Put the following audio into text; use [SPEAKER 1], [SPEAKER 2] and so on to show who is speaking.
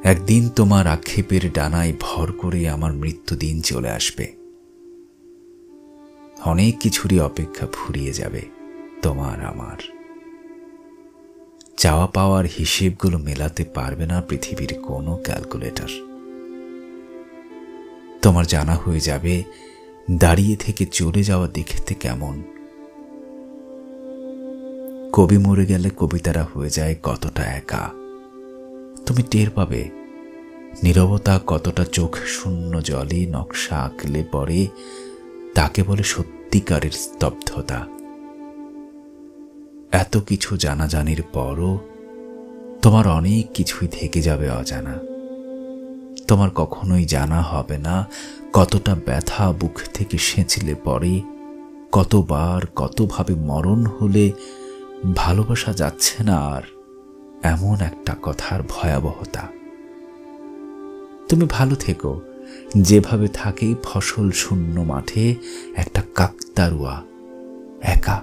[SPEAKER 1] একদিন তোমার আক্ষেপের ডানায় ভর করে আমার মৃত্যুদিন চলে আসবে। অনেক কিছুরই অপেক্ষা ফুরিয়ে যাবে তোমার আমার। চাওয়া পাওয়ার হিসেবগুলো মেলাতে পারবে না পৃথিবীর কোনো ক্যালকুলেটর। তোমার জানা হয়ে যাবে দাঁড়িয়ে থেকে চলে যাওয়া দেখতে কেমন। কবি মরে গেলে কবিতারা হয়ে যায় কতটা একা। তুমি টের পাবে নীরবতা কতটা চোখ শূন্য জলে নকশা আঁকলে পরে তাকে বলে সত্যিকারের স্তব্ধতা। এত কিছু জানাজানির পরও তোমার অনেক কিছুই থেকে যাবে অজানা। তোমার কখনোই জানা হবে না কতটা ব্যথা বুক থেকে সেঁচলে পরে, কতবার কতভাবে মরণ হলে ভালোবাসা যাচ্ছে না আর, এমন একটা কথার ভয়াবহতা। তুমি ভালো থেকো যেভাবে থাকে ফসল শূন্য মাঠে একটা কাকতাড়ুয়া একা।